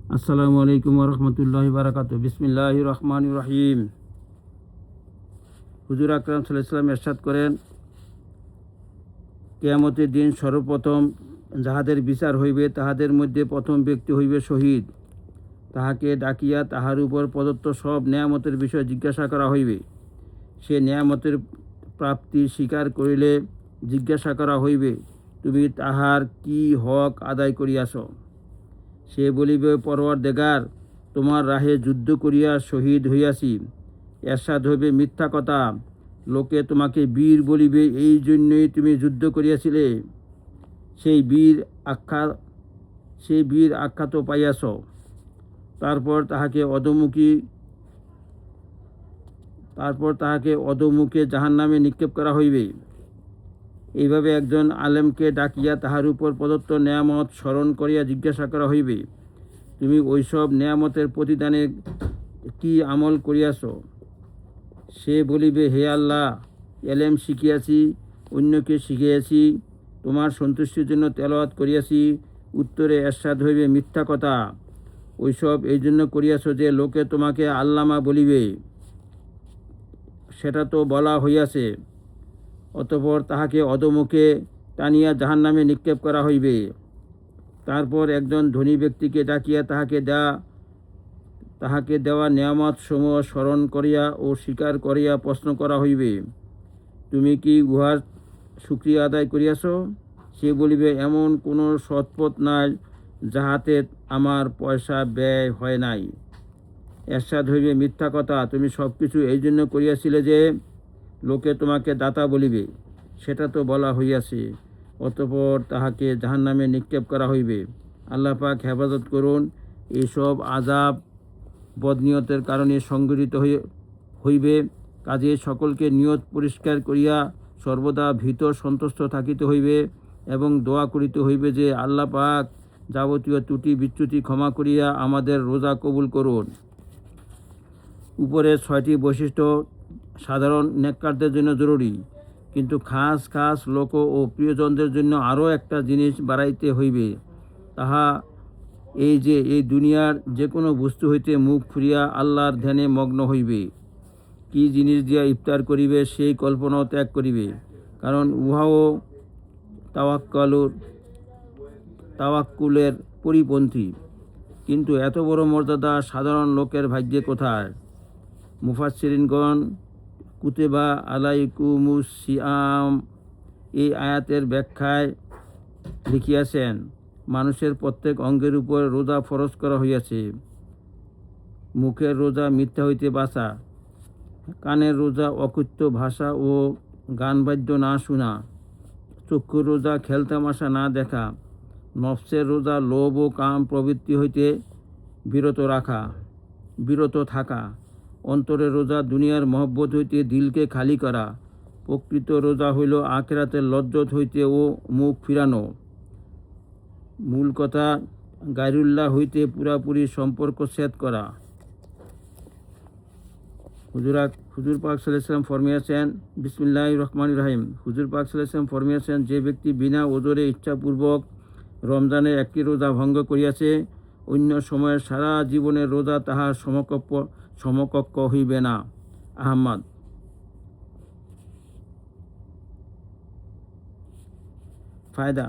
আসসালামু আলাইকুম রহমতুল্লাহি বারাকাতু। বিসমিল্লাহির রহমানির রহিম। হুজুর আকরাম সাল্লাল্লাহু আলাইহি ওয়াসাল্লাম ইরশাদ করেন, কিয়ামতের দিন সর্বপ্রথম যাহাদের বিচার হইবে তাহাদের মধ্যে প্রথম ব্যক্তি হইবে শহীদ। তাহাকে ডাকিয়া তাহার উপর প্রদত্ত সব নেয়ামতের বিষয় জিজ্ঞাসা করা হইবে। সে নেয়ামতের প্রাপ্তি স্বীকার করিলে জিজ্ঞাসা করা হইবে, তুমি তাহার কি হক আদায় করিয়াছ? সে বলিবে, পরওয়ারদিগার, তোমার রাহে যুদ্ধ করিয়া শহীদ হইয়াছি। এরশাদ হইবে, মিথ্যা কথা, লোকে তোমাকে বীর বলিবে, এই জন্যই তুমি যুদ্ধ করিয়াছিলে। সেই বীর আখ্যা তো পাইয়াছ। তারপর তাহাকে অধোমুখে জাহান্নামে নিক্ষেপ করা হইবে। এইভাবে একজন আলেমকে ডাকিয়া তাহার উপর প্রদত্ত নেয়ামত স্মরণ করিয়া জিজ্ঞাসা করা হইবে, তুমি ওইসব নেয়ামতের প্রতিদানে কি আমল করিয়াছ? সে বলিবে, হে আল্লাহ, এলেম শিখিয়াছি, অন্যকে শিখিয়াছি, তোমার সন্তুষ্টির জন্য তেলাওয়াত করিয়াছি। উত্তরে এরশাদ হইবে, মিথ্যা কথা, ওইসব এই জন্য করিয়াছ যে লোকে তোমাকে আল্লামা বলিবে, সেটা তো বলা হইয়াছে। অতঃপর তাহাকে অধোমুখে টানিয়া জাহান্নামে নিক্ষেপ করা হইবে। তারপর একজন ধনী ব্যক্তিকে ডাকিয়া তাহাকে দেওয়া নেয়ামত সমূহ স্মরণ করিয়া ও স্বীকার করিয়া প্রশ্ন করা হইবে, তুমি কি উহার শুকরিয়া আদায় করিয়াছ? সে বলিবে, এমন কোনো সৎপথ নাই যাহাতে আমার পয়সা ব্যয় হয় নাই। এরশাদ হইবে, মিথ্যা কথা, তুমি সব কিছু এই জন্য করিয়াছিলে যে লোকে তোমাকে দাতা বলিবে, সেটা তো বলা হইয়াছে। অতঃপর তাহাকে জাহান্নামে নিক্ষেপ করা হইবে। আল্লাহ পাক হেফাজত করুন। এইসব আযাব বদনিয়তের কারণে সংঘটিত হইবে। কাজে সকলকে নিয়ত পরিষ্কার করিয়া সর্বদা ভীত সন্তুষ্ট থাকিতে হইবে এবং দোয়া করিতে হইবে যে আল্লাহ পাক যাবতীয় ত্রুটি বিচ্যুতি ক্ষমা করিয়া আমাদের রোজা কবুল করুন। উপরের 6টি বৈশিষ্ট্য সাধারণ নেককারদের জন্য জরুরি, কিন্তু খাস খাস লোক ও প্রিয়জনদের জন্য আরও একটা জিনিস বাড়াইতে হইবে। তাহা এই যে এই দুনিয়ার যে কোনো বস্তু হইতে মুখ ফিরিয়া আল্লাহর ধ্যানে মগ্ন হইবে। কি জিনিস দিয়া ইফতার করিবে সেই কল্পনাও ত্যাগ করিবে, কারণ উহাও তাওয়াক্কুলের পরিপন্থী। কিন্তু এত বড় মর্যাদা সাধারণ লোকের ভাগ্যে কোথায়? মুফাসসিরিনগণ কুতিবা আলাইকুমুস সিয়াম এই আয়াতের ব্যাখ্যায় লিখিয়াছেন, মানুষের প্রত্যেক অঙ্গের উপর রোজা ফরজ করা হইয়াছে। মুখের রোজা মিথ্যা হইতে বাঁচা, কানের রোজা অকথ্য ভাষা ও গানবাদ্য না শোনা, চক্ষুর রোজা খেলতামাশা না দেখা, নফসের রোজা লোভ ও কাম প্রবৃত্তি হইতে বিরত থাকা, অন্তরের রোজা দুনিয়ার মহব্বত হইতে দিলকে খালি করা, প্রকৃত রোজা হইল আখিরাতের লজ্জত হইতে ও মুখ ফিরানো, মূল কথা গায়রুল্লাহ হইতে পুরাপুরি সম্পর্ক ছেদ করা। হুজুর পাক সাল্লাল্লাহু আলাইহি ওয়াসাল্লাম ফরমিয়াছেন, বিসমিল্লাহির রহমানির রহিম। হুজুর পাক সাল্লাল্লাহু আলাইহি ওয়াসাল্লাম ফরমিয়াছেন, যে ব্যক্তি বিনা ওজরে ইচ্ছাপূর্বক রমজানের একটি রোজা ভঙ্গ করিয়াছে, অন্য সময়ের সারা জীবনের রোজা তাহার সমকক্ষ হইবে না। আহমদ। ফায়দা,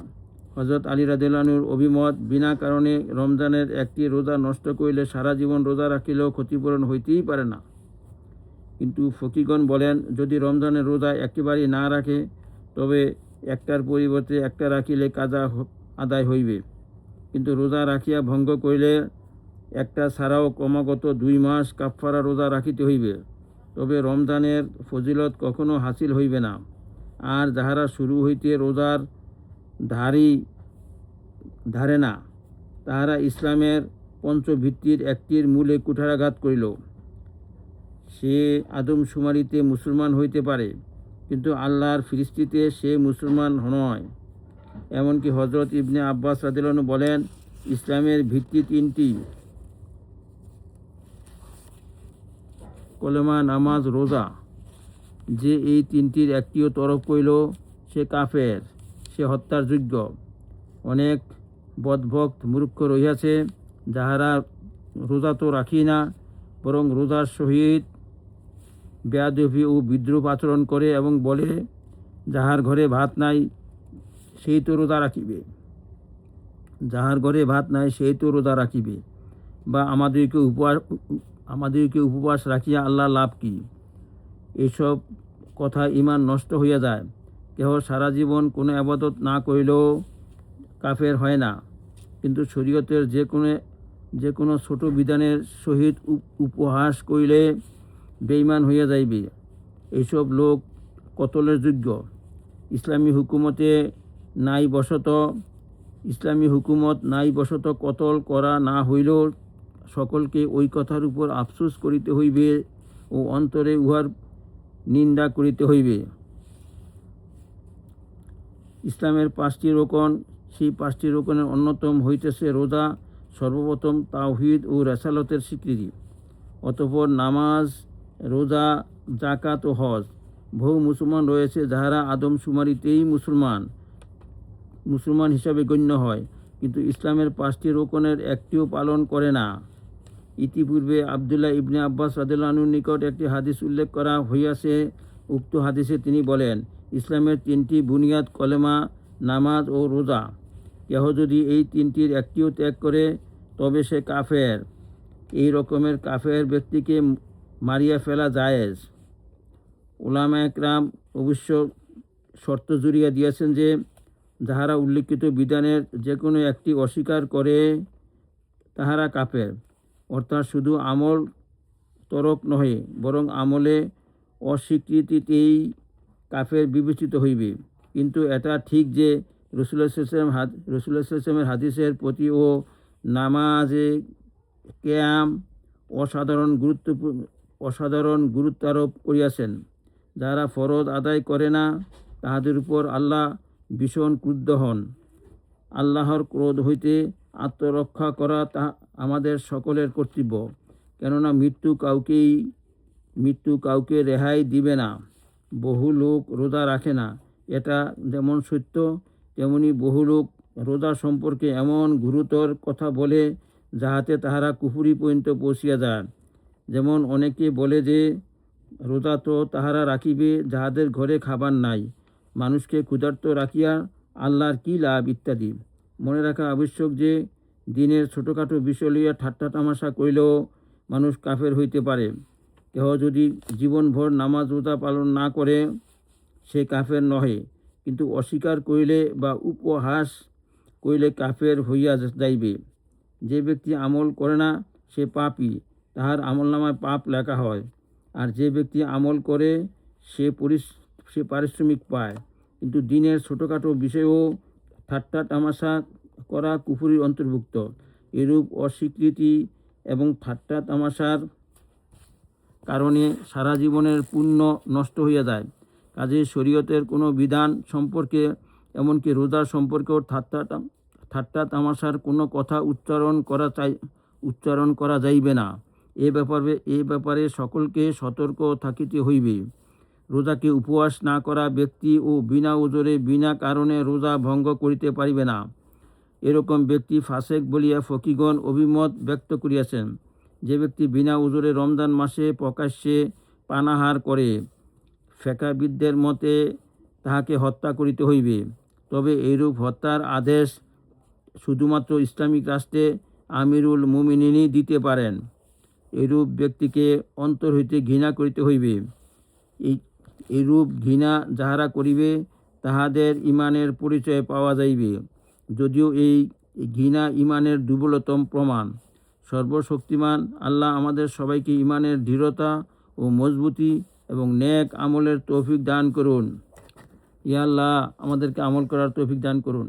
হযরত আলী রাদিয়াল্লাহু আনহুর অভিমত, বিনা কারণে রমজানের একটি রোজা নষ্ট করিলে সারা জীবন রোজা রাখিলেও ক্ষতিপূরণ হইতেই পারে না। কিন্তু ফকিগণ বলেন, যদি রমজানের রোজা একেবারেই না রাখে তবে একটার পরিবর্তে একটা রাখিলে কাজা আদায় হইবে। কিন্তু রোজা রাখিয়া ভঙ্গ করিলে একটা ছাড়াও ক্রমাগত 2 মাস কাফফারা রোজা রাখিতে হইবে, তবে রমজানের ফজিলত কখনো হাসিল হইবে না। আর যাহারা শুরু হইতে রোজার ধারে না, তাহারা ইসলামের পঞ্চভিত্তির একটির মূলে কুঠারাঘাত করিল। সে আদমশুমারিতে মুসলমান হইতে পারে, কিন্তু আল্লাহর ফিরিস্তিতে সে মুসলমান নয়। এমনকি হযরত ইবনে আব্বাস রাদিয়াল্লাহু আনহু বলেন, ইসলামের ভিত্তি 3টি, কলেমা, নামাজ, রোজা। যে এই 3টির একটিও তরক করিল সে কাফের, সে হত্যার যোগ্য। অনেক বদভক্ত মূর্খ রহিয়াছে, যাহারা রোজা তো রাখি না, বরং রোজার সহিত বেয়াদবি ও বিদ্রুপ আচরণ করে এবং বলে, যাহার ঘরে ভাত নাই সেই তো রোজা রাখিবে, যাহার ঘরে ভাত নাই সেই তো রোজা রাখিবে, বা আমাদেরকে উপবাস রাখিয়া আল্লাহ লাভ কি? এইসব কথা ইমান নষ্ট হইয়া যায়। কেহ সারা জীবন কোনো আবাদত না করিলেও কাফের হয় না, কিন্তু শরীয়তের যে কোনো ছোট বিধানের সহিত উপহাস করিলে বেঈমান হইয়া যাইবে। এইসব লোক কতলের যোগ্য। ইসলামী হুকুমত নাই বশত কতল করা না হইলেও সকলকে ওই কথার উপর আফসোস করিতে হইবে ও অন্তরে উহার নিন্দা করিতে হইবে। ইসলামের 5টি রোকন, সেই 5টি রোকনের অন্যতম হইতেছে রোজা, সর্বপ্রথম তাওহীদ ও রিসালাতের স্বীকৃতি, অতঃপর নামাজ, রোজা, যাকাত ও হজ। বহু মুসলমান রয়েছে যাহারা আদমশুমারিতেই মুসলমান হিসাবে গণ্য হয়, কিন্তু ইসলামের 5টি রোকনের একটিও পালন করে না। ইতিপূর্বে আবদুল্লাহ ইবনে আব্বাস রাদিয়াল্লাহু আনহুর নিকট একটি হাদিস উল্লেখ করা হইয়াছে। উক্ত হাদিসে তিনি বলেন, ইসলামের 3টি বুনিয়াদ কলেমা, নামাজ ও রোজা। কেহ যদি এই 3টির একটিও ত্যাগ করে তবে সে কাফের। এই রকমের কাফের ব্যক্তিকে মারিয়া ফেলা জায়েজ। উলামায়ে কেরাম অবশ্য শর্ত জুড়িয়া দিয়েছেন যে, যাহারা উল্লিখিত বিধানের যে কোনো একটি অস্বীকার করে তাহারা কাফের, অর্থাৎ শুধু আমল তরক নহে, বরং আমলে অস্বীকৃতিতেই কাফের বিবেচিত হইবে। কিন্তু এটা ঠিক যে রাসূলুল্লাহ সাল্লাল্লাহু আলাইহি ওয়াসাল্লামের হাদিসের প্রতি ও নামাজে কিয়াম অসাধারণ গুরুত্ব আরোপ করিয়াছেন। যারা ফরজ আদায় করে না তাহাদের উপর আল্লাহ ভীষণ ক্রুদ্ধ হন। আল্লাহর ক্রোধ হইতে আত্মরক্ষা করা আমাদের সকলের কর্তব্য, কেননা মৃত্যু কাউকে রেহাই দিবে না। বহু লোক রোজা রাখে না, এটা যেমন সত্য, তেমনি বহু লোক রোজা সম্পর্কে এমন গুরুতর কথা বলে যাহাতে তাহারা কুফরি পর্যন্ত পৌঁছিয়া যায়। যেমন অনেকে বলে যে, রোজা তো তাহারা রাখিবে যাহাদের ঘরে খাবার নাই, মানুষকে ক্ষুধার্ত রাখিয়া আল্লাহর কি লাভ ইত্যাদি। মনে রাখা আবশ্যক যে, দিনের ছোটোখাটো বিষয় লইয়া ঠাট্টা তামাশা করিলেও মানুষ কাফের হইতে পারে। কেহ যদি জীবনভর নামাজ রোজা পালন না করে সে কাফের নহে, কিন্তু অস্বীকার করিলে বা উপহাস করিলে কাফের হইয়া যাইবে। যে ব্যক্তি আমল করে না সে পাপী, তাহার আমলনামায় পাপ লেখা হয়। আর যে ব্যক্তি আমল করে সে পারিশ্রমিক পায়। কিন্তু দিনের ছোটোখাটো বিষয়েও ঠাট্টা তামাশা করা কুফরির অন্তর্ভুক্ত। এরূপ অস্বীকৃতি এবং ঠাট্টা তামাশার কারণে সারা জীবনের পুণ্য নষ্ট হইয়া যায়। কাজেই শরীয়তের কোনো বিধান সম্পর্কে, এমনকি রোজার সম্পর্কেও ঠাট্টা তামাশার কোনো কথা উচ্চারণ করা যাইবে না। এ ব্যাপারে সকলকে সতর্ক থাকিতে হইবে। রোজাকে উপবাস না করা ব্যক্তি ও বিনা ওজরে বিনা কারণে রোজা ভঙ্গ করিতে পারিবে না। এরকম ব্যক্তি ফাসেক বলিয়া ফকিগণ অভিমত ব্যক্ত করিয়াছেন। যে ব্যক্তি বিনা ওজরে রমজান মাসে প্রকাশ্যে পানাহার করে, ফিকহবিদদের মতে তাহাকে হত্যা করিতে হইবে। তবে এইরূপ হত্যার আদেশ শুধুমাত্র ইসলামিক রাষ্ট্রে আমিরুল মুমিনিনই দিতে পারেন। এইরূপ ব্যক্তিকে অন্তর হইতে ঘৃণা করিতে হইবে। এইরূপ ঘৃণা যাহারা করিবে তাহাদের ইমানের পরিচয় পাওয়া যাইবে, যদিও এই ঘৃণা ইমানের দুর্বলতম প্রমাণ। সর্বশক্তিমান আল্লাহ আমাদের সবাইকে ইমানের দৃঢ়তা ও মজবুতি এবং নেক আমলের তৌফিক দান করুন। ইয়া আল্লাহ, আমাদেরকে আমল করার তৌফিক দান করুন।